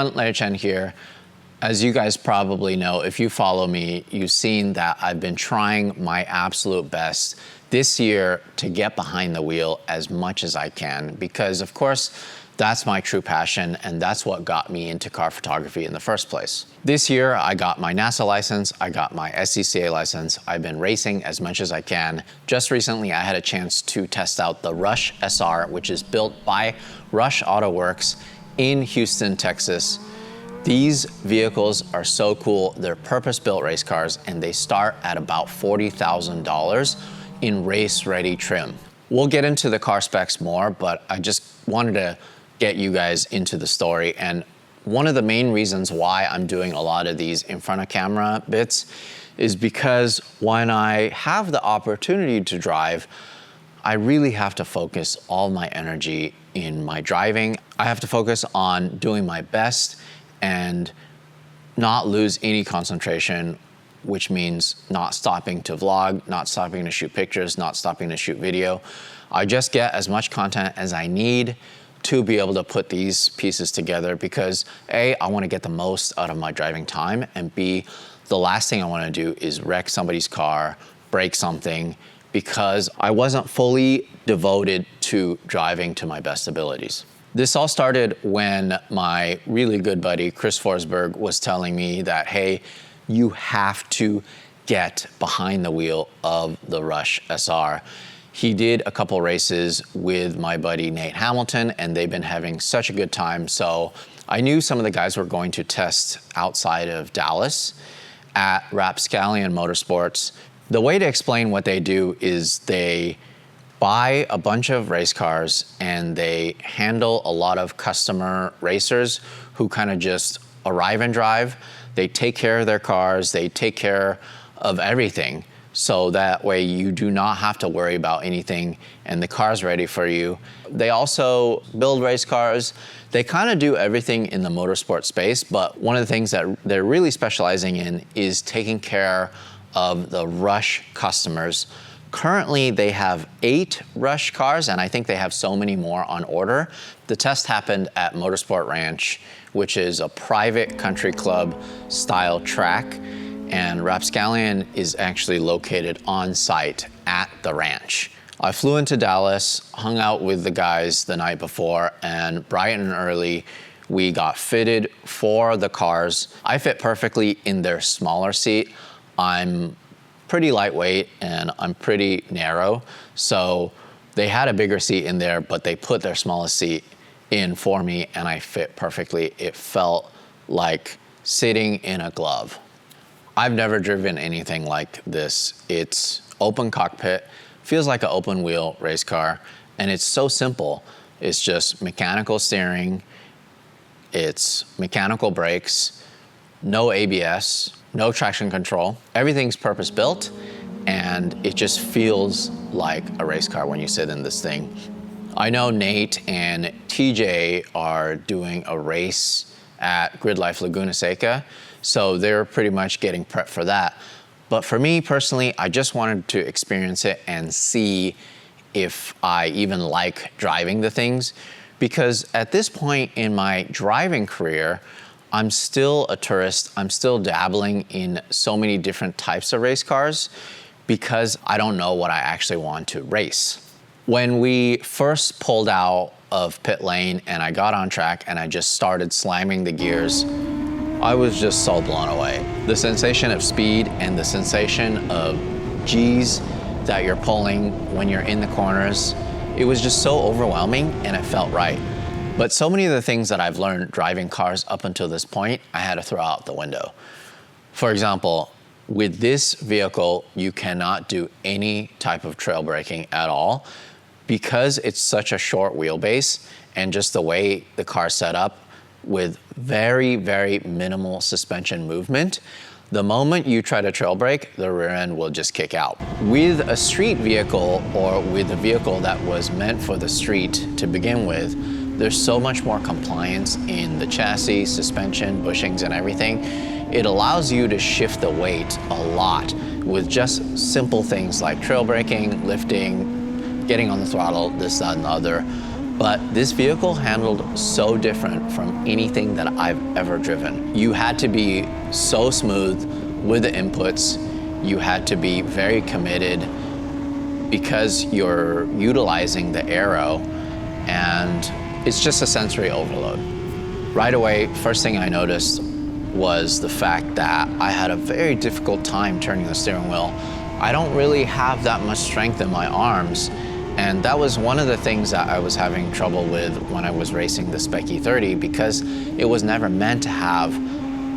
everyone, Larry Chen here. As you guys probably know, if you follow me, you've seen that I've been trying my absolute best this year to get behind the wheel as much as I can, because of course, that's my true passion and that's what got me into car photography in the first place. This year, I got my NASA license, I got my SCCA license, I've been racing as much as I can. Just recently, I had a chance to test out the Rush SR, which is built by Rush Auto Works in Houston, Texas. These vehicles are so cool. They're purpose-built race cars and they start at about $40,000 in race-ready trim. We'll get into the car specs more, but I just wanted to get you guys into the story. And one of the main reasons why I'm doing a lot of these in front of camera bits is because when I have the opportunity to drive, I really have to focus all my energy in my driving. I have to focus on doing my best and not lose any concentration, which means not stopping to vlog, not stopping to shoot pictures, not stopping to shoot video. I just get as much content as I need to be able to put these pieces together because A, I want to get the most out of my driving time, and B, the last thing I want to do is wreck somebody's car, break something, because I wasn't fully devoted to driving to my best abilities. This all started when my really good buddy, Chris Forsberg, was telling me that, hey, you have to get behind the wheel of the Rush SR. He did a couple races with my buddy Nate Hamilton, and they've been having such a good time. So I knew some of the guys were going to test outside of Dallas at Rapscallion Motorsports. The way to explain what they do is they buy a bunch of race cars and they handle a lot of customer racers who kind of just arrive and drive. They take care of their cars, they take care of everything, so that way you do not have to worry about anything and the car's ready for you. They also build race cars. They kind of do everything in the motorsport space, but one of the things that they're really specializing in is taking care of the Rush customers. Currently, they have 8 Rush cars, and I think they have so many more on order. The test happened at Motorsport Ranch, which is a private country club style track, and Rapscallion is actually located on site at the ranch. I flew into Dallas, hung out with the guys the night before, and bright and early, we got fitted for the cars. I fit perfectly in their smaller seat. I'm pretty lightweight and I'm pretty narrow, so they had a bigger seat in there, but they put their smallest seat in for me and I fit perfectly. It felt like sitting in a glove. I've never driven anything like this. It's open cockpit, feels like an open wheel race car, and it's so simple. It's just mechanical steering, it's mechanical brakes, no ABS, no traction control. Everything's purpose built and it just feels like a race car when you sit in this thing. I know Nate and TJ are doing a race at Grid Life Laguna Seca, so they're pretty much getting prepped for that. But for me personally, I just wanted to experience it and see if I even like driving the things, because at this point in my driving career, I'm still a tourist. I'm still dabbling in so many different types of race cars because I don't know what I actually want to race. When we first pulled out of pit lane and I got on track and I just started slamming the gears, I was just so blown away. The sensation of speed and the sensation of G's that you're pulling when you're in the corners, it was just so overwhelming and it felt right. But so many of the things that I've learned driving cars up until this point, I had to throw out the window. For example, with this vehicle, you cannot do any type of trail braking at all because it's such a short wheelbase and just the way the car's set up with very, very minimal suspension movement. The moment you try to trail brake, the rear end will just kick out. With a street vehicle or with a vehicle that was meant for the street to begin with, there's so much more compliance in the chassis, suspension, bushings, and everything. It allows you to shift the weight a lot with just simple things like trail braking, lifting, getting on the throttle, this, that, and the other. But this vehicle handled so different from anything that I've ever driven. You had to be so smooth with the inputs. You had to be very committed because you're utilizing the aero, and it's just a sensory overload. Right away, first thing I noticed was the fact that I had a very difficult time turning the steering wheel. I don't really have that much strength in my arms, and that was one of the things that I was having trouble with when I was racing the Spec E30, because it was never meant to have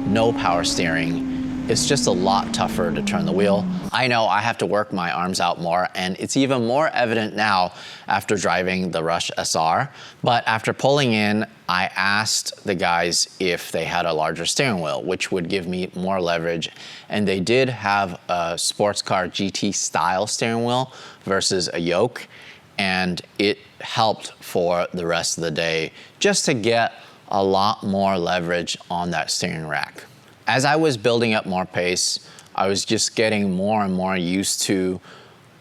no power steering. It's just a lot tougher to turn the wheel. I know I have to work my arms out more, and it's even more evident now after driving the Rush SR. But after pulling in, I asked the guys if they had a larger steering wheel, which would give me more leverage. And they did have a sports car GT style steering wheel versus a yoke. And it helped for the rest of the day just to get a lot more leverage on that steering rack. As I was building up more pace, I was just getting more and more used to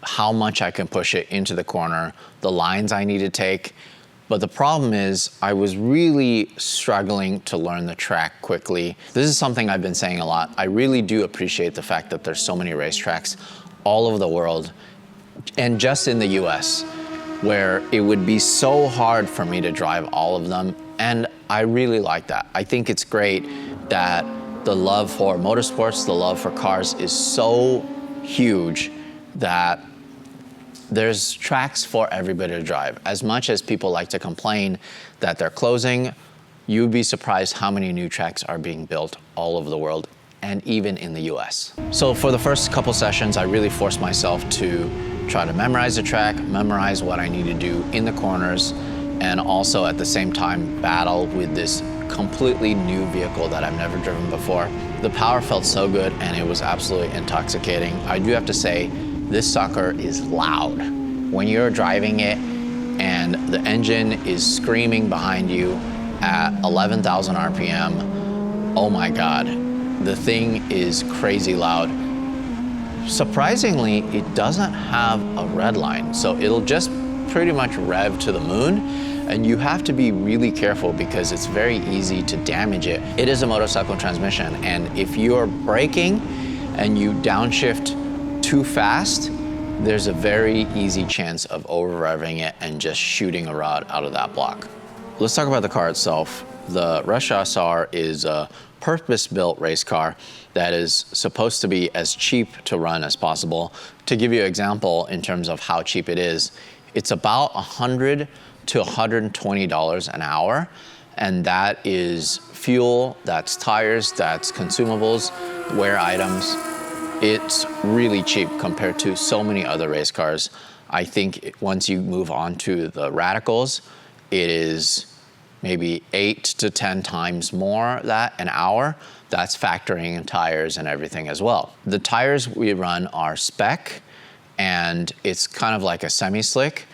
how much I can push it into the corner, the lines I need to take. But the problem is I was really struggling to learn the track quickly. This is something I've been saying a lot. I really do appreciate the fact that there's so many racetracks all over the world, and just in the US, where it would be so hard for me to drive all of them. And I really like that. I think it's great that the love for motorsports, the love for cars is so huge that there's tracks for everybody to drive. As much as people like to complain that they're closing, you'd be surprised how many new tracks are being built all over the world, and even in the US. So for the first couple sessions, I really forced myself to try to memorize the track, memorize what I need to do in the corners, and also at the same time battle with this completely new vehicle that I've never driven before. The power felt so good, and it was absolutely intoxicating. I do have to say, this sucker is loud. When you're driving it and the engine is screaming behind you at 11,000 RPM, oh my God, the thing is crazy loud. Surprisingly, it doesn't have a red line, so it'll just pretty much rev to the moon, and you have to be really careful because it's very easy to damage it. It is a motorcycle transmission, and if you're braking and you downshift too fast, there's a very easy chance of over-revving it and just shooting a rod out of that block. Let's talk about the car itself. The Rush SR is a purpose-built race car that is supposed to be as cheap to run as possible. To give you an example in terms of how cheap it is, it's about $100 to $120 an hour, and that is fuel, that's tires, that's consumables, wear items. It's really cheap compared to so many other race cars. I think once you move on to the Radicals, it is maybe 8 to 10 times more that an hour. That's factoring in tires and everything as well. The tires we run are spec, and it's kind of like a semi-slick,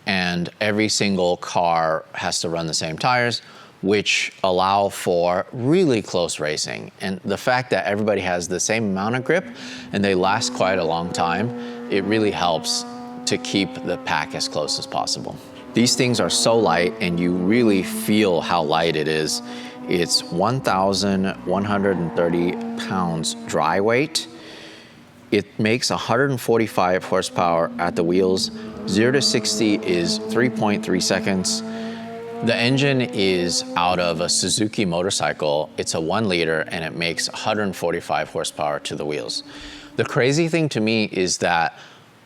and every single car has to run the same tires, which allow for really close racing. And the fact that everybody has the same amount of grip and they last quite a long time, it really helps to keep the pack as close as possible. These things are so light, and you really feel how light it is. It's 1,130 pounds dry weight. It makes 145 horsepower at the wheels. 0 to 60 is 3.3 seconds. The engine is out of a Suzuki motorcycle. It's a 1 liter, and it makes 145 horsepower to the wheels. The crazy thing to me is that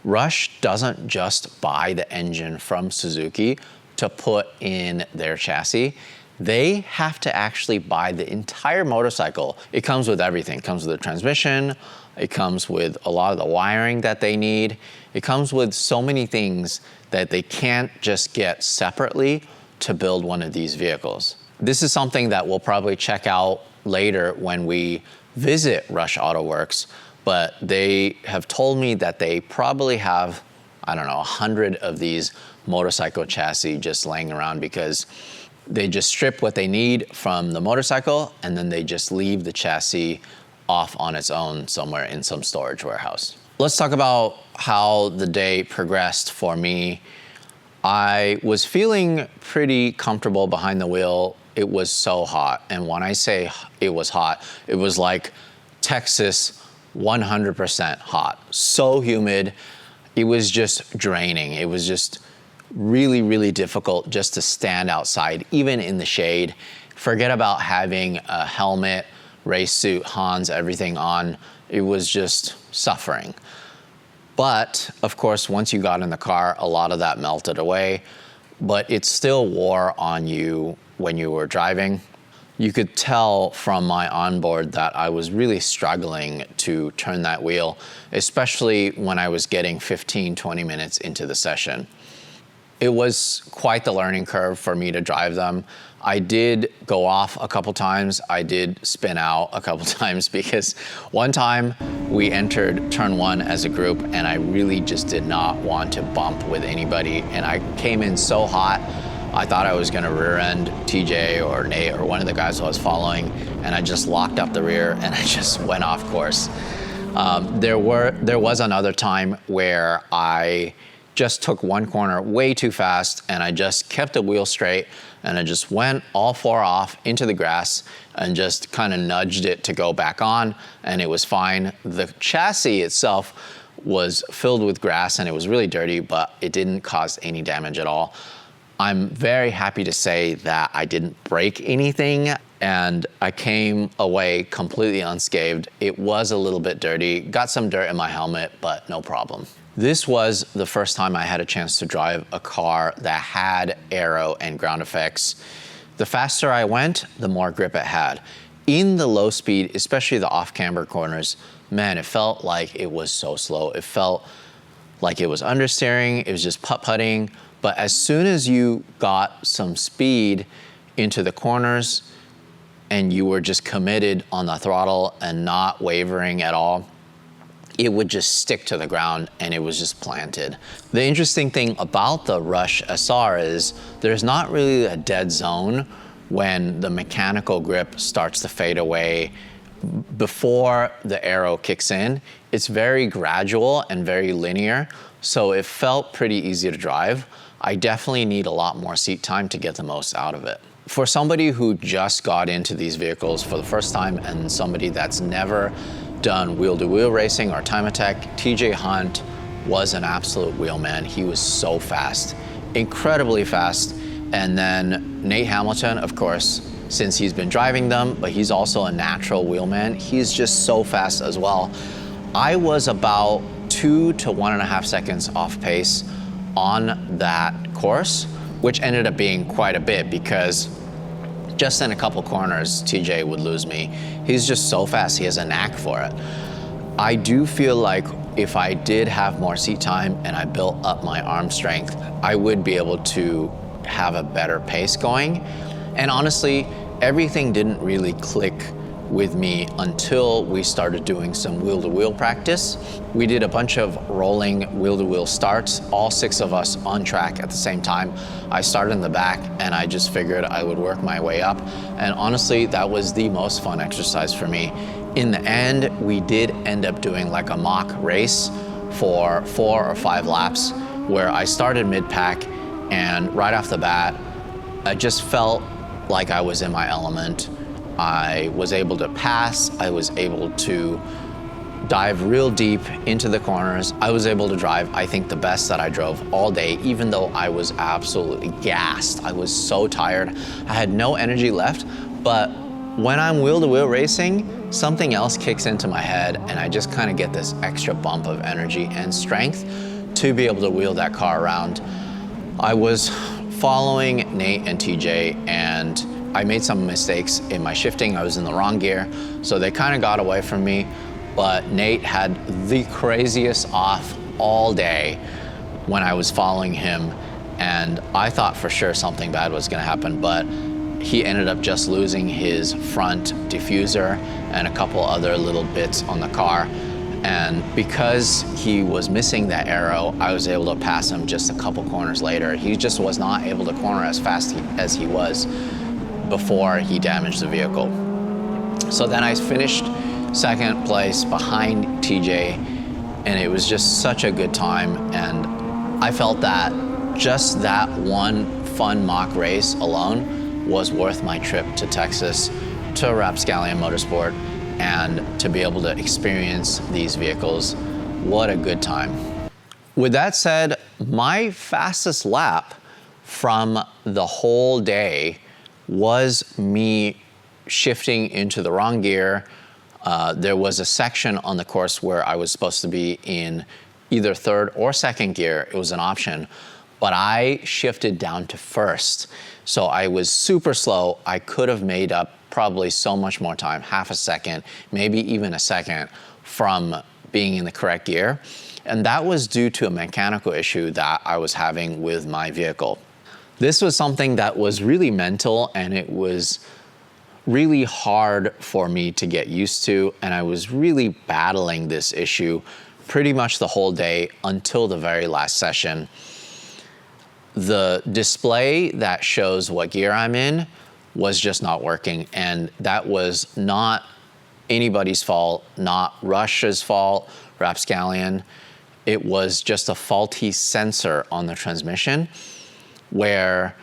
Rush doesn't just buy the engine from Suzuki to put in their chassis. They have to actually buy the entire motorcycle. It comes with everything. It comes with the transmission. It comes with a lot of the wiring that they need. It comes with so many things that they can't just get separately to build one of these vehicles. This is something that we'll probably check out later when we visit Rush Auto Works, but they have told me that they probably have, I don't know, 100 of these motorcycle chassis just laying around, because they just strip what they need from the motorcycle and then they just leave the chassis off on its own somewhere in some storage warehouse. Let's talk about how the day progressed for me. I was feeling pretty comfortable behind the wheel. It was so hot. And when I say it was hot, it was like Texas 100% hot. So humid. It was just draining. It was just really, really difficult just to stand outside, even in the shade. Forget about having a helmet, race suit, Hans, everything on. It was just suffering. But of course, once you got in the car, a lot of that melted away, but it still wore on you when you were driving. You could tell from my onboard that I was really struggling to turn that wheel, especially when I was getting 15, 20 minutes into the session. It was quite the learning curve for me to drive them. I did go off a couple times. I did spin out a couple times because one time we entered turn 1 as a group and I really just did not want to bump with anybody. And I came in so hot, I thought I was gonna rear end TJ or Nate or one of the guys I was following, and I just locked up the rear and I just went off course. There was another time where I just took one corner way too fast and I just kept the wheel straight and I just went all 4 off into the grass and just kind of nudged it to go back on, and it was fine. The chassis itself was filled with grass and it was really dirty, but it didn't cause any damage at all. I'm very happy to say that I didn't break anything and I came away completely unscathed. It was a little bit dirty, got some dirt in my helmet, but no problem. This was the first time I had a chance to drive a car that had aero and ground effects. The faster I went, the more grip it had. In the low speed, especially the off-camber corners, man, it felt like it was so slow. It felt like it was understeering, it was just putt-putting. But as soon as you got some speed into the corners and you were just committed on the throttle and not wavering at all, it would just stick to the ground and it was just planted. The interesting thing about the Rush SR is there's not really a dead zone when the mechanical grip starts to fade away before the aero kicks in. It's very gradual and very linear, so it felt pretty easy to drive. I definitely need a lot more seat time to get the most out of it. For somebody who just got into these vehicles for the first time and somebody that's never done wheel-to-wheel racing or time attack, TJ Hunt was an absolute wheelman. He was so fast, incredibly fast. And then Nate Hamilton, of course, since he's been driving them, but he's also a natural wheelman, he's just so fast as well. I was about 2 to 1.5 seconds off pace on that course, which ended up being quite a bit because just in a couple corners, TJ would lose me. He's just so fast, he has a knack for it. I do feel like if I did have more seat time and I built up my arm strength, I would be able to have a better pace going. And honestly, everything didn't really click with me until we started doing some wheel-to-wheel practice. We did a bunch of rolling wheel-to-wheel starts, all 6 of us on track at the same time. I started in the back and I just figured I would work my way up. And honestly, that was the most fun exercise for me. In the end, we did end up doing like a mock race for 4 or 5 laps where I started mid-pack, and right off the bat, I just felt like I was in my element. I was able to pass, I was able to dive real deep into the corners. I was able to drive, I think, the best that I drove all day, even though I was absolutely gassed. I was so tired. I had no energy left, but when I'm wheel-to-wheel racing, something else kicks into my head and I just kind of get this extra bump of energy and strength to be able to wheel that car around. I was following Nate and TJ and I made some mistakes in my shifting. I was in the wrong gear, so they kind of got away from me. But Nate had the craziest off all day when I was following him, and I thought for sure something bad was gonna happen, but he ended up just losing his front diffuser and a couple other little bits on the car. And because he was missing that aero, I was able to pass him just a couple corners later. He just was not able to corner as fast as he was before he damaged the vehicle. So then I finished second place behind TJ, and it was just such a good time. And I felt that just that one fun mock race alone was worth my trip to Texas, to Rapscallion Motorsport, and to be able to experience these vehicles. What a good time. With that said, my fastest lap from the whole day was me shifting into the wrong gear. There was a section on the course where I was supposed to be in either third or second gear. It was an option, but I shifted down to first. So I was super slow. I could have made up probably so much more time, half a second, maybe even a second from being in the correct gear. And that was due to a mechanical issue that I was having with my vehicle. This was something that was really mental, and it was really hard for me to get used to, and I was really battling this issue pretty much the whole day until the very last session. The display that shows what gear I'm in was just not working, and that was not anybody's fault, not Rush's fault, Rapscallion. It was just a faulty sensor on the transmission where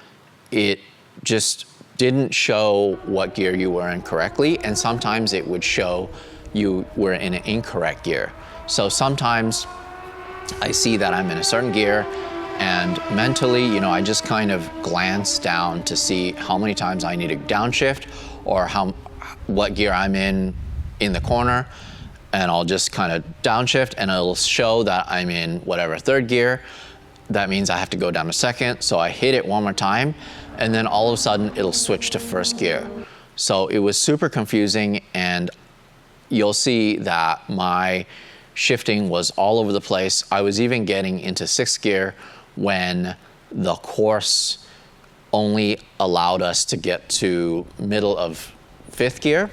it just didn't show what gear you were in correctly, and sometimes it would show you were in an incorrect gear. So sometimes I see that I'm in a certain gear, and mentally, I just kind of glance down to see how many times I need to downshift or what gear I'm in the corner, and I'll just kind of downshift and it'll show that I'm in whatever third gear. That means I have to go down to second, so I hit it one more time, and then all of a sudden it'll switch to first gear. So it was super confusing, and you'll see that my shifting was all over the place. I was even getting into sixth gear when the course only allowed us to get to middle of fifth gear.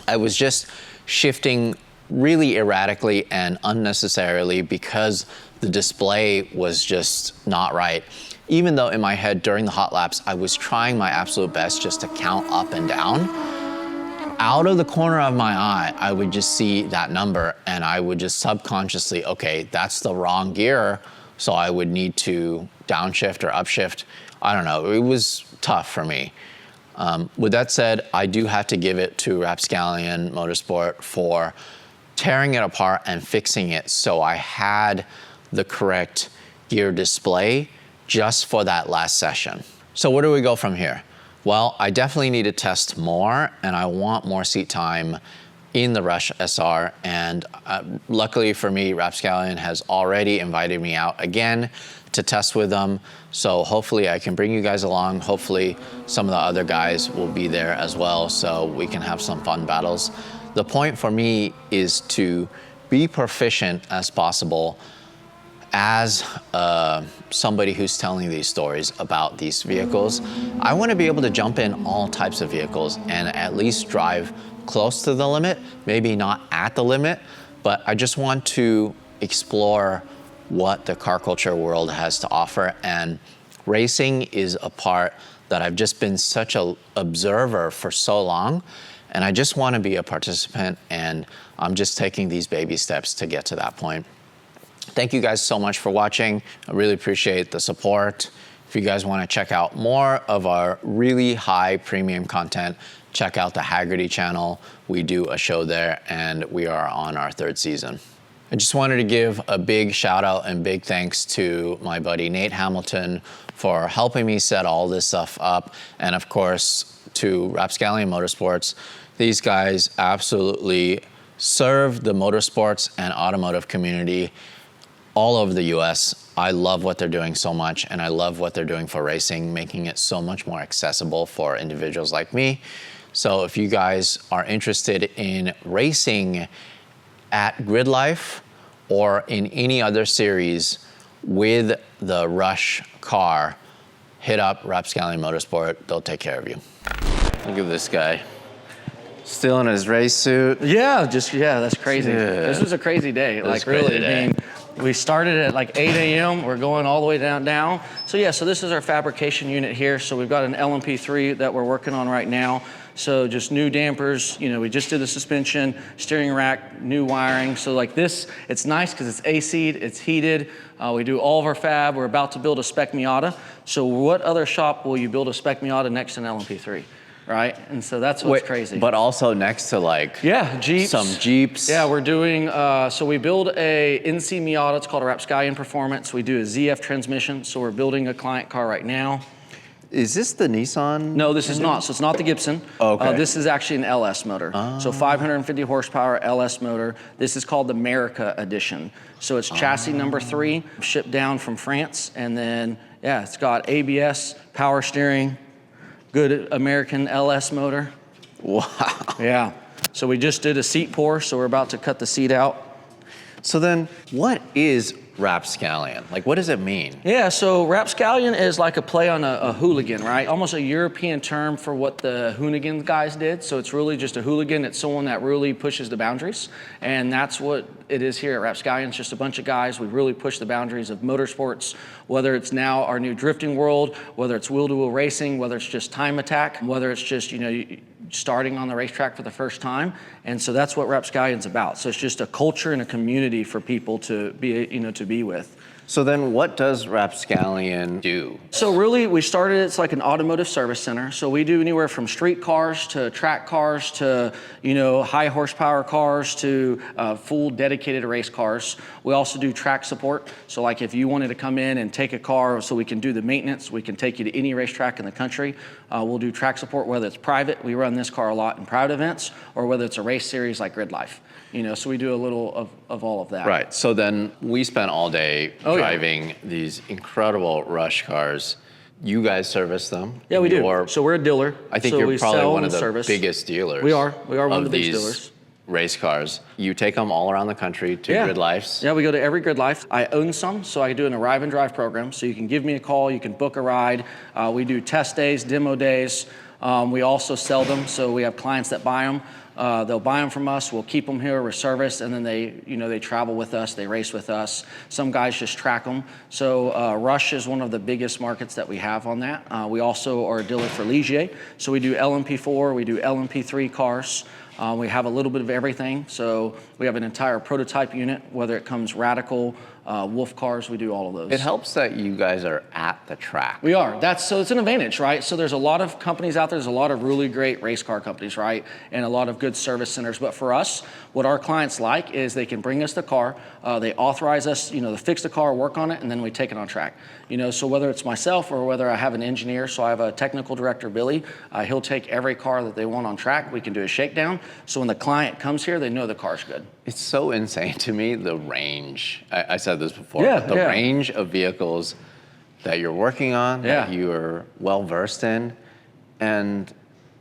I was just shifting really erratically and unnecessarily because the display was just not right. Even though in my head during the hot laps, I was trying my absolute best just to count up and down. Out of the corner of my eye, I would just see that number, and I would just subconsciously, okay, that's the wrong gear, so I would need to downshift or upshift. I don't know, it was tough for me. With that said, I do have to give it to Rapscallion Motorsport for tearing it apart and fixing it so I had the correct gear display just for that last session. So where do we go from here? Well, I definitely need to test more, and I want more seat time in the Rush SR, and luckily for me, Rapscallion has already invited me out again to test with them, so hopefully I can bring you guys along. Hopefully some of the other guys will be there as well, so we can have some fun battles. The point for me is to be proficient as possible as somebody who's telling these stories about these vehicles. I want to be able to jump in all types of vehicles and at least drive close to the limit, maybe not at the limit, but I just want to explore what the car culture world has to offer, and racing is a part that I've just been such an observer for so long, and I just want to be a participant, and I'm just taking these baby steps to get to that point. Thank you guys so much for watching. I really appreciate the support. If you guys want to check out more of our really high premium content, check out the Haggerty channel. We do a show there, and we are on our 3rd season. I just wanted to give a big shout out and big thanks to my buddy Nate Hamilton for helping me set all this stuff up, and of course to Rapscallion Motorsports. These guys absolutely serve the motorsports and automotive community all over the US. I love what they're doing so much, and I love what they're doing for racing, making it so much more accessible for individuals like me. So if you guys are interested in racing at Grid Life or in any other series with the Rush car, hit up Rapscallion Motorsport. They'll take care of you. Look at this guy. Still in his race suit. Yeah, that's crazy. Yeah. This was a crazy day. It was Like a crazy really, day. I mean, We started at like 8 a.m. We're going all the way down. So yeah, so this is our fabrication unit here. So we've got an LMP3 that we're working on right now. So just new dampers, we just did the suspension, steering rack, new wiring. So like this, it's nice because it's AC'd, it's heated. We do all of our fab. We're about to build a spec Miata. So what other shop will you build a spec Miata next to an LMP3? Right? And so that's what's crazy. But also next to like Jeeps. Some Jeeps. Yeah, we're doing, so we build a NC Miata, it's called a Rapscallion Performance. We do a ZF transmission, so we're building a client car right now. Is this the Nissan? No, this is not. So it's not the Gibson. Okay. This is actually an LS motor. So 550 horsepower LS motor. This is called the America Edition. So it's chassis number 3, shipped down from France. And then, yeah, it's got ABS, power steering, good American LS motor. Wow. Yeah. So we just did a seat pour, so we're about to cut the seat out. So then what is Rapscallion? Like, what does it mean? Yeah, so Rapscallion is like a play on a hooligan, right? Almost a European term for what the Hoonigan guys did. So it's really just a hooligan. It's someone that really pushes the boundaries. And that's what it is here at Rapscallion. It's just a bunch of guys. We really push the boundaries of motorsports, whether it's now our new drifting world, whether it's wheel-to-wheel racing, whether it's just time attack, whether it's just, starting on the racetrack for the first time. And so that's what Rapscallion's about. So it's just a culture and a community for people to be, to be with. So then what does Rapscallion do? So really, we started, it's like an automotive service center. So we do anywhere from street cars to track cars to, high horsepower cars to full dedicated race cars. We also do track support. So like if you wanted to come in and take a car so we can do the maintenance, we can take you to any racetrack in the country. We'll do track support, whether it's private, we run this car a lot in private events, or whether it's a race series like Grid Life. So we do a little of all of that. Right, so then we spent all day driving these incredible rush cars. You guys service them. Yeah, we do. So we're a dealer. I think you're probably one of the biggest dealers. We are one of the biggest dealers. Race cars. You take them all around the country to Grid Lifes? Yeah, we go to every Grid Life. I own some, so I do an arrive and drive program. So you can give me a call, you can book a ride. We do test days, demo days. We also sell them, so we have clients that buy them. They'll buy them from us, we'll keep them here, we're serviced, and then they travel with us, they race with us. Some guys just track them. So Rush is one of the biggest markets that we have on that. We also are a dealer for Ligier. So we do LMP4, we do LMP3 cars. We have a little bit of everything. So we have an entire prototype unit, whether it comes Radical, Wolf cars, we do all of those. It helps that you guys are at the track. We are. So it's an advantage, right? So there's a lot of companies out there. There's a lot of really great race car companies, right? And a lot of good service centers. But for us, what our clients like is they can bring us the car. They authorize us, to fix the car, work on it, and then we take it on track. So whether it's myself or whether I have an engineer, so I have a technical director, Billy, he'll take every car that they want on track. We can do a shakedown. So when the client comes here, they know the car's good. It's so insane to me, the range. I said this before, yeah, but the range of vehicles that you're working on, that you're well versed in. And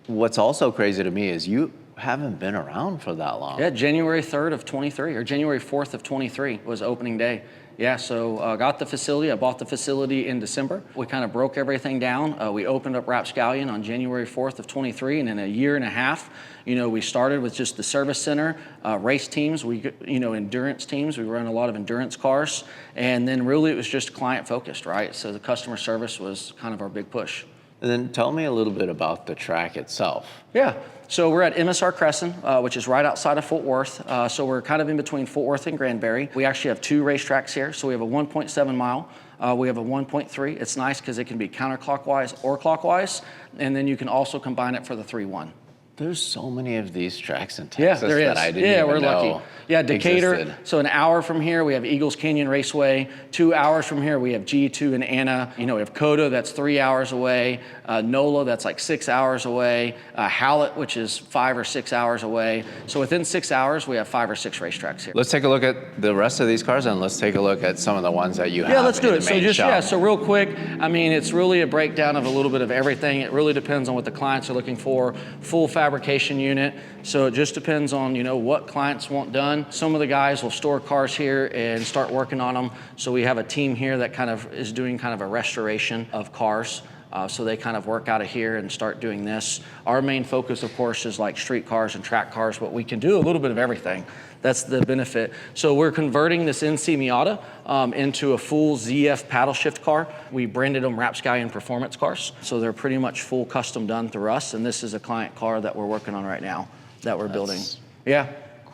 what's also crazy to me is you haven't been around for that long. Yeah, January 3rd of 23, or January 4th of 23 was opening day. Yeah, so I got the facility. I bought the facility in December. We kind of broke everything down. We opened up Rapscallion on January 4th of 23, and in a year and a half, we started with just the service center, race teams, endurance teams. We run a lot of endurance cars, and then really it was just client focused, right? So the customer service was kind of our big push. And then tell me a little bit about the track itself. Yeah, so we're at MSR Crescent, which is right outside of Fort Worth. So we're kind of in between Fort Worth and Granbury. We actually have 2 racetracks here. So we have a 1.7 mile. We have a 1.3. It's nice because it can be counterclockwise or clockwise. And then you can also combine it for the 3-1. There's so many of these tracks in Texas there is. that I didn't even know lucky. Yeah, Decatur. Existed. So an hour from here, we have Eagles Canyon Raceway. 2 hours from here, we have G2 and Anna. We have Coda, that's 3 hours away. NOLA, that's like 6 hours away. Hallett, which is 5 or 6 hours away. So within 6 hours, we have 5 or 6 racetracks here. Let's take a look at the rest of these cars, and let's take a look at some of the ones that you have. Yeah, let's do in it. the So main shop. so real quick, it's really a breakdown of a little bit of everything. It really depends on what the clients are looking for. Full fabrication unit. So it just depends on, what clients want done. Some of the guys will store cars here and start working on them. So we have a team here that kind of is doing kind of a restoration of cars. So they kind of work out of here and start doing this. Our main focus, of course, is like street cars and track cars, but we can do a little bit of everything. That's the benefit. So we're converting this NC Miata into a full ZF paddle shift car. We branded them Rapscallion Performance cars. So they're pretty much full custom done through us. And this is a client car that we're working on right now that we're building. Yeah.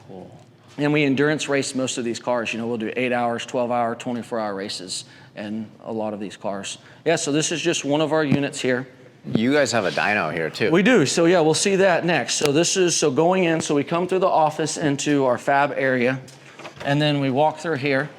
Cool. And we endurance race most of these cars. You know, we'll do 8-hour, 12-hour, 24-hour races in a lot of these cars. Yeah, so this is just one of our units here. You guys have a dyno here too. We do, so yeah, we'll see that next. So this is, so going in, so we come through the office into our fab area, and then we walk through here.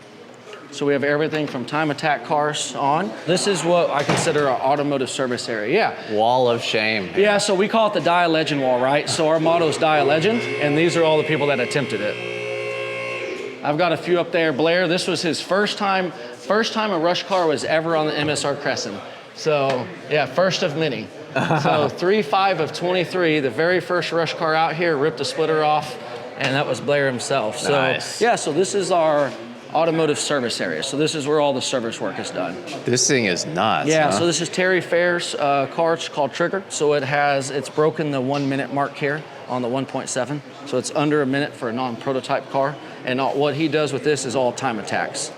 So we have everything from time attack cars on. This is what I consider our automotive service area, yeah. Wall of shame. Yeah, so we call it the Die a Legend wall, right? So our motto is Die a Legend, and these are all the people that attempted it. I've got a few up there. Blair, this was his first time a rush car was ever on the MSR Crescent. So yeah, first of many. So 3.5 of 23, the very first rush car out here, ripped a splitter off, and that was Blair himself. So nice. yeah, so this is our automotive service area. So this is where all the service work is done. This thing is nuts. Yeah, huh? so this is Terry Fair's car. It's called Trigger. So it's broken the 1 minute mark here on the 1.7. So it's under a minute for a non-prototype car. And what he does with this is all time attacks.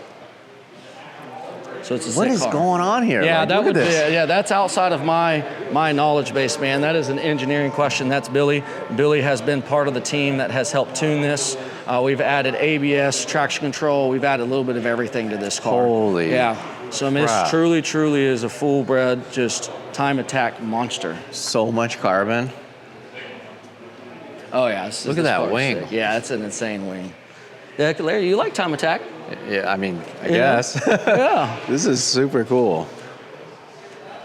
So it's a What sick is car. going on here? Yeah, Like, that look would at be, this. yeah, that's outside of my knowledge base, man. That is an engineering question. That's Billy. Billy has been part of the team that has helped tune this. We've added ABS, traction control. We've added a little bit of everything to this car. Holy Yeah. So I mean, crap. this truly is a full-bred, just time attack monster. So much carbon. Oh yeah. Look at that wing. Sick. Yeah, it's an insane wing. Yeah, Larry, you like time attack? Yeah, I mean, I Yeah. guess. Yeah. This is super cool.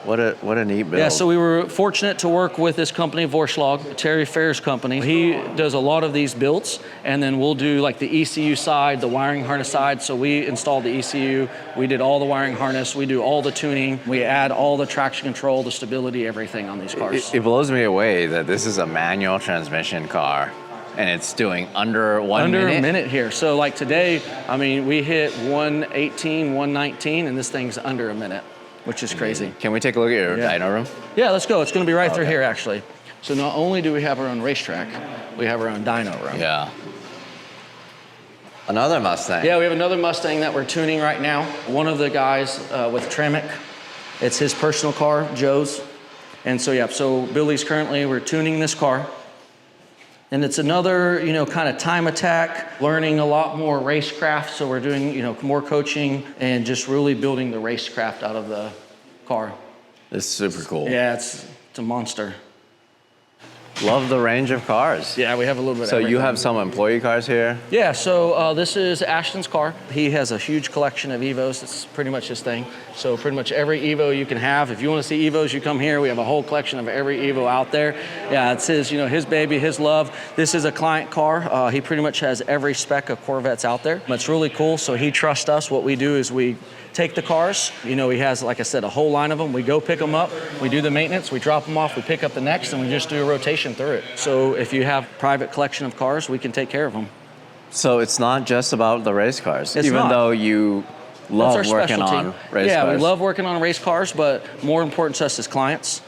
What a neat build. Yeah, so we were fortunate to work with this company, Vorschlag, Terry Fair's company. He does a lot of these builds, and then we'll do like the ECU side, the wiring harness side. So we installed the ECU, we did all the wiring harness, we do all the tuning, we add all the traction control, the stability, everything on these cars. It blows me away that this is a manual transmission car and it's doing under 1 minute. Under a minute here. So like today, I mean, we hit 118, 119, and this thing's under a minute, which is crazy. Can we take a look at your dyno room? Yeah, let's go. It's going to be right through here, actually. So not only do we have our own racetrack, we have our own dyno room. Yeah. Another Mustang. Yeah, we have another Mustang that we're tuning right now. One of the guys with Tramic, it's his personal car, Joe's. And so, yeah, so we're tuning this car. And it's another, kind of time attack, learning a lot more racecraft. So we're doing, more coaching and just really building the racecraft out of the car. This is super cool. Yeah, it's a monster. Love the range of cars. Yeah, we have a little bit of So you everything. have some employee cars here? Yeah, so this is Ashton's car. He has a huge collection of Evos. It's pretty much his thing. So pretty much every Evo you can have. If you want to see Evos, you come here. We have a whole collection of every Evo out there. Yeah, it's his, his baby, his love. This is a client car. He pretty much has every spec of Corvettes out there. It's really cool. So he trusts us. What we do is we take the cars. He has, like I said, a whole line of them. We go pick them up. We do the maintenance. We drop them off. We pick up the next, and we just do a rotation through it. So if you have private collection of cars, we can take care of them. So it's not just about the race cars, It's even not. though you love That's our working specialty. on race yeah, cars. we love working on race cars, but more important to us as clients.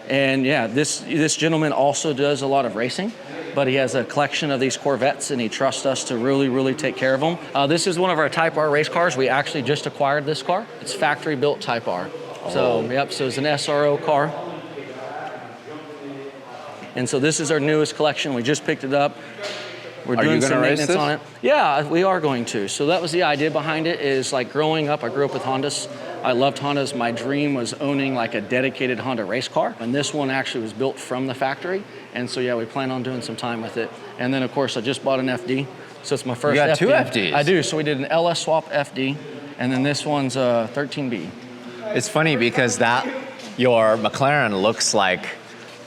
And yeah, this gentleman also does a lot of racing, but he has a collection of these Corvettes, and he trusts us to really, really take care of them. This is one of our Type R race cars. We actually just acquired this car. It's factory built Type R. So so it's an SRO car. And so this is our newest collection. We just picked it up. We're Are you doing gonna some race maintenance this? on it. Yeah, we are going to. So that was the idea behind it, is like growing up, I grew up with Hondas. I loved Hondas. My dream was owning like a dedicated Honda race car. And this one actually was built from the factory. And so yeah, we plan on doing some time with it. And then of course, I just bought an FD. So it's my first You got FD. two FDs? I do. So we did an LS swap FD. And then this one's a 13B. It's funny because your McLaren looks like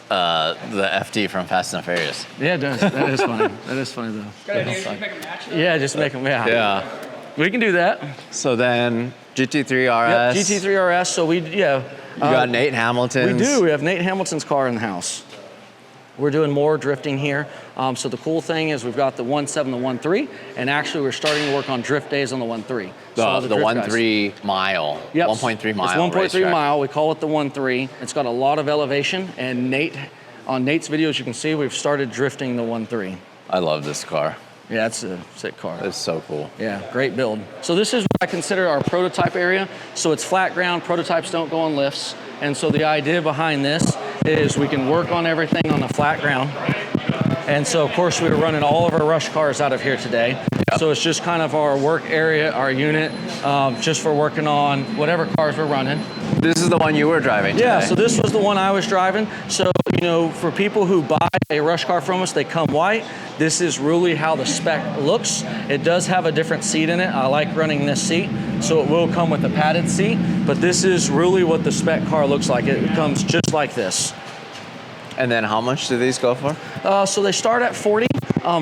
the FD from Fast and Furious. Yeah, it does. That is funny. That is funny though. Good idea, just make a match. Yeah, just make them, yeah. Yeah. We can do that. So then GT3 Yep, RS. GT3 RS. So You got Nate Hamilton's. We do. We have Nate Hamilton's car in the house. We're doing more drifting here. So the cool thing is we've got the 1.7, the 1.3, and actually we're starting to work on drift days on the 1.3. The 1.3 mile, yep. 1.3 mile. It's 1.3 mile. We call it the 1.3. It's got a lot of elevation, and on Nate's videos, you can see we've started drifting the 1.3. I love this car. Yeah, it's a sick car. It's so cool. Yeah, great build. So this is what I consider our prototype area. So it's flat ground, prototypes don't go on lifts. And so the idea behind this is we can work on everything on the flat ground. And so of course we were running all of our rush cars out of here today. Yep. So it's just kind of our work area, our unit, just for working on whatever cars we're running. This is the one you were driving today. Yeah, so this was the one I was driving. So, you know, for people who buy a rush car from us, they come white. This is really how the spec looks. It does have a different seat in it. I like running this seat, so it will come with a padded seat, but this is really what the spec car looks like. It comes just like this. And then how much do these go for? So they start at 40,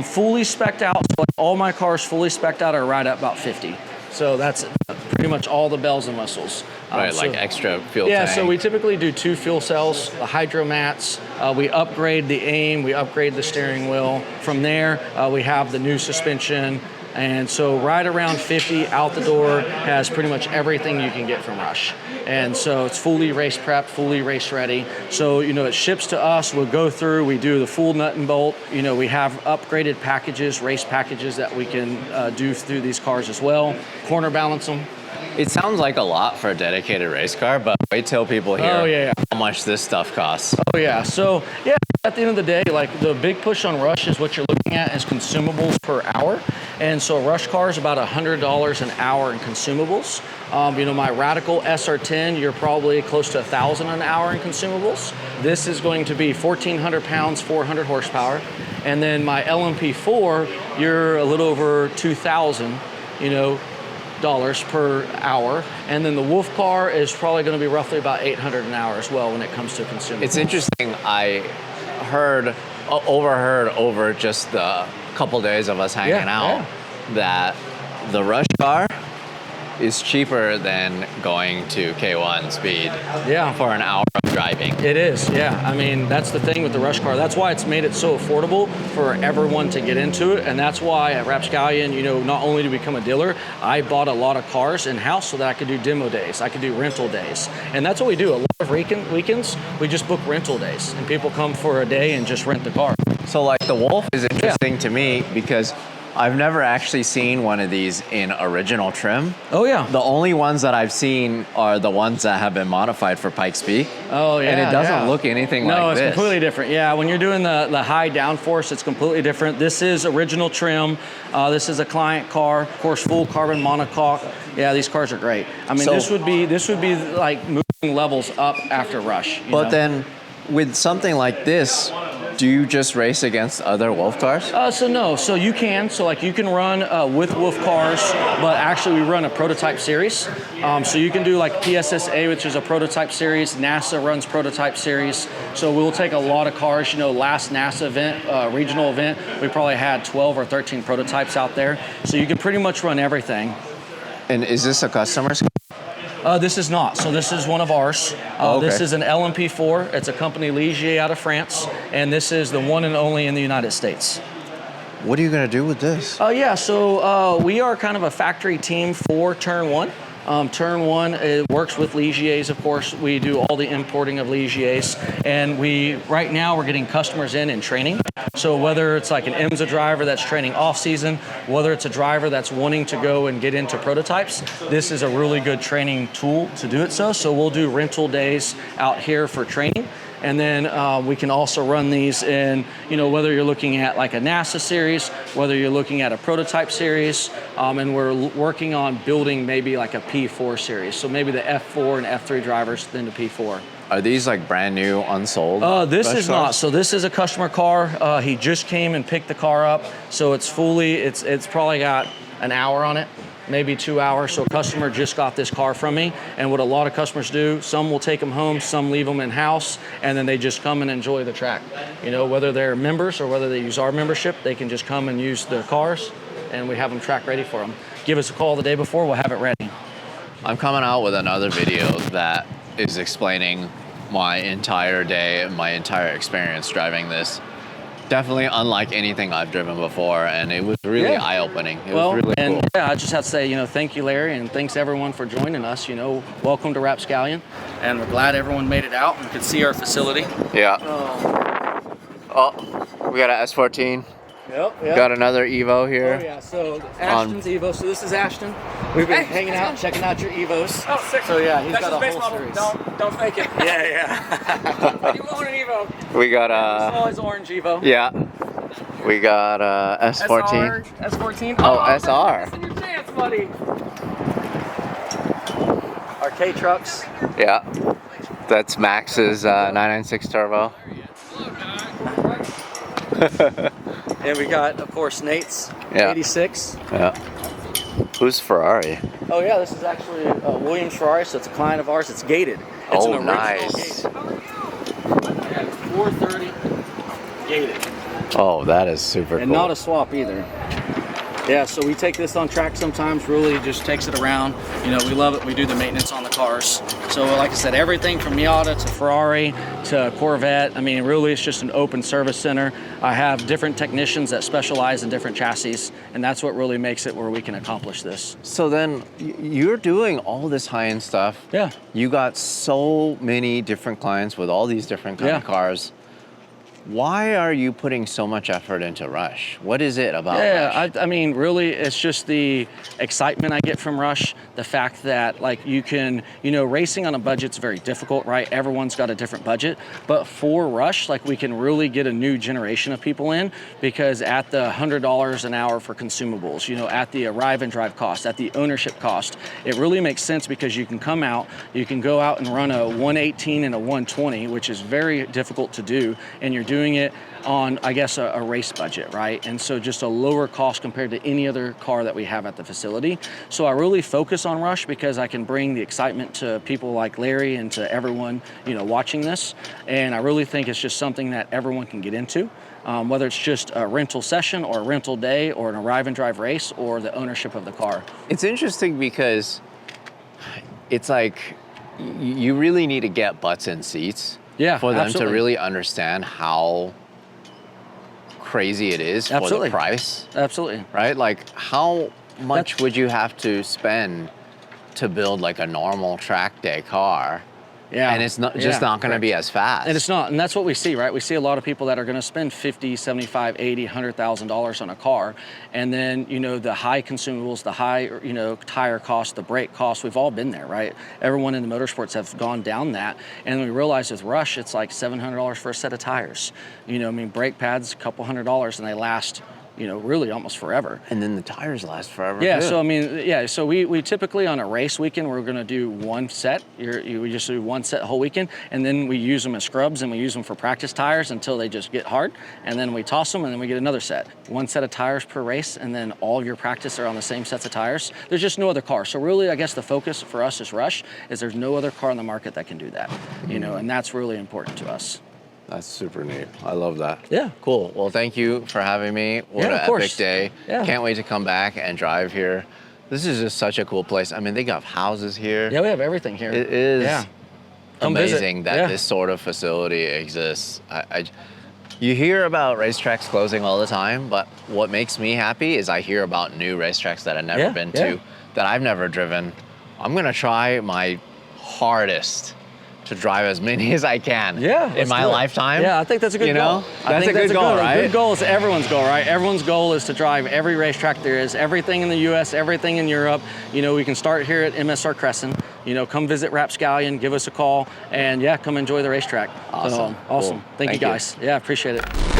fully spec'd out. So like all my cars fully spec'd out are right at about 50. So that's pretty much all the bells and whistles. Right, like extra fuel tank. tank. So we typically do 2 fuel cells, the hydro mats. We upgrade the aim, we upgrade the steering wheel. From there, we have the new suspension. And so right around 50 out the door has pretty much everything you can get from Rush. And so it's fully race prepped, fully race ready. So, you know, it ships to us, we'll go through, we do the full nut and bolt. You know, we have upgraded packages, race packages that we can do through these cars as well. Corner balance them. It sounds like a lot for a dedicated race car, but wait till people hear how much this stuff costs. Oh yeah, so yeah, at the end of the day, like the big push on Rush is what you're looking at is consumables per hour. And so a Rush car is about $100 an hour in consumables. You know, my Radical SR10, you're probably close to $1,000 an hour in consumables. This is going to be 1,400 pounds, 400 horsepower. And then my LMP4, you're a little over 2,000, you know, dollars per hour. And then the Wolf car is probably going to be roughly about 800 an hour as well when it comes to consumables. It's interesting, I overheard over just the couple days of us hanging out that the Rush car is cheaper than going to K1 speed for an hour of driving. It is, yeah. I mean, that's the thing with the Rush car. That's why it's made it so affordable for everyone to get into it. And that's why at Rapscallion, you know, not only to become a dealer, I bought a lot of cars in-house so that I could do demo days. I could do rental days. And that's what we do. A lot of weekends, we just book rental days. And people come for a day and just rent the car. So like the Wolf is interesting to me because I've never actually seen one of these in original trim. Oh yeah. The only ones that I've seen are the ones that have been modified for Pikes Peak. Oh yeah. And it doesn't look anything like this. No, it's completely different. Yeah, when you're doing the high downforce, it's completely different. This is original trim. This is a client car, of course, full carbon monocoque. Yeah, these cars are great. I mean, this would be like moving levels up after Rush. But then with something like this, do you just race against other Wolf cars? So you can. So like you can run with Wolf cars, but actually we run a prototype series. So you can do like PSSA, which is a prototype series. NASA runs prototype series. So we'll take a lot of cars. You know, last NASA event, regional event, we probably had 12 or 13 prototypes out there. So you can pretty much run everything. And is this a customer's? This is not. So this is one of ours. This is an LMP4. It's a company Ligier out of France, and this is the one and only in the United States. What are you going to do with this? So we are kind of a factory team for Turn 1. Turn 1 it works with Ligiers, of course. We do all the importing of Ligiers, and right now we're getting customers in training. So whether it's like an IMSA driver that's training off season, whether it's a driver that's wanting to go and get into prototypes, this is a really good training tool to do it. So we'll do rental days out here for training. And then we can also run these in, you know, whether you're looking at like a NASA series, whether you're looking at a prototype series, and we're working on building maybe like a P4 series. So maybe the F4 and F3 drivers, then the P4. Are these like brand new, unsold? This is not. So this is a customer car. He just came and picked the car up. So it's it's probably got an hour on it. Maybe 2 hours. So a customer just got this car from me. And what a lot of customers do, some will take them home, some leave them in house, and then they just come and enjoy the track. You know, whether they're members or whether they use our membership, they can just come and use the cars, and we have them track ready for them. Give us a call the day before, we'll have it ready. I'm coming out with another video that is explaining my entire day, my entire experience driving this. Definitely unlike anything I've driven before, and it was really eye-opening. It was really cool. Yeah, I just have to say, thank you, Larry, and thanks everyone for joining us. Welcome to Rapscallion, and we're glad everyone made it out and could see our facility. Yeah. Oh, we got an S14. Yep. Got another Evo here. Oh yeah, so Ashton's Evo. So this is Ashton. We've been hanging out, checking out your Evos. Oh, sick. So yeah, he's That's got a his base whole model. series. Don't fake it. Yeah. You own an Evo. We got Always orange Evo. yeah. We got S14. S14. Oh, SR. This is your chance, buddy. Our K trucks. Yeah. That's Max's 996 turbo. And we got, of course, Nate's 86. Yeah. Who's Ferrari? Oh yeah, this is actually Williams Ferrari, so it's a client of ours. It's gated. It's Oh, an original nice. gated. Yeah, 430 gated. Oh, that is super And cool. not a swap either. Yeah, so we take this on track sometimes, really just takes it around. We love it. We do the maintenance on the cars. So like I said, everything from Miata to Ferrari to Corvette. I mean, really it's just an open service center. I have different technicians that specialize in different chassis, and that's what really makes it where we can accomplish this. So then you're doing all this high-end stuff. Yeah. You got so many different clients with all these different kind of cars. Why are you putting so much effort into Rush? What is it about Rush? I mean, really, it's just the excitement I get from Rush. The fact that, like, you can, racing on a budget's very difficult, right? Everyone's got a different budget. But for Rush, like, we can really get a new generation of people in, because at the $100 an hour for consumables, at the arrive and drive cost, at the ownership cost, it really makes sense, because you can come out, you can go out and run a 118 and a 120, which is very difficult to do, and you're doing it on, I guess, a race budget, right? And so just a lower cost compared to any other car that we have at the facility. So I really focus on Rush because I can bring the excitement to people like Larry and to everyone, watching this. And I really think it's just something that everyone can get into, whether it's just a rental session or a rental day or an arrive and drive race or the ownership of the car. It's interesting because it's like you really need to get butts in seats for them to really understand how crazy it is for the price. Absolutely. Right? Like, how much would you have to spend to build like a normal track day car? Yeah. And it's not just not going to be as fast. And it's not, and that's what we see, right? We see a lot of people that are going to spend $50, $75, $80, $100,000 on a car, and then the high consumables, the high tire cost, the brake cost. We've all been there, right? Everyone in the motorsports have gone down that, and we realize with Rush, it's like $700 for a set of tires. Brake pads, a couple $100, and they last really almost forever. And then the tires last forever. Yeah, too. so we typically on a race weekend, we're gonna do one set. We just do one set the whole weekend, and then we use them as scrubs and we use them for practice tires until they just get hard, and then we toss them and then we get another set. One set of tires per race, and then all your practice are on the same sets of tires. There's just no other car. So really, I guess the focus for us as Rush is there's no other car on the market that can do that, and that's really important to us. That's super neat. I love that. Yeah. Cool. Well, thank you for having me. What an epic day. Yeah. Can't wait to come back and drive here. This is just such a cool place. I mean, they got houses here. Yeah, we have everything here. It is amazing that this sort of facility exists. You hear about racetracks closing all the time, but what makes me happy is I hear about new racetracks that I've never been to, that I've never driven. I'm gonna try my hardest to drive as many as I can in my lifetime. Yeah, I think that's a good goal. That's a good goal, right? A good goal is everyone's goal, right? Everyone's goal is to drive every racetrack there is, everything in the US, everything in Europe. We can start here at MSR Crescent. Come visit Rapscallion, give us a call, and come enjoy the racetrack. Awesome. Awesome. Cool. Thank you guys. Yeah, appreciate it.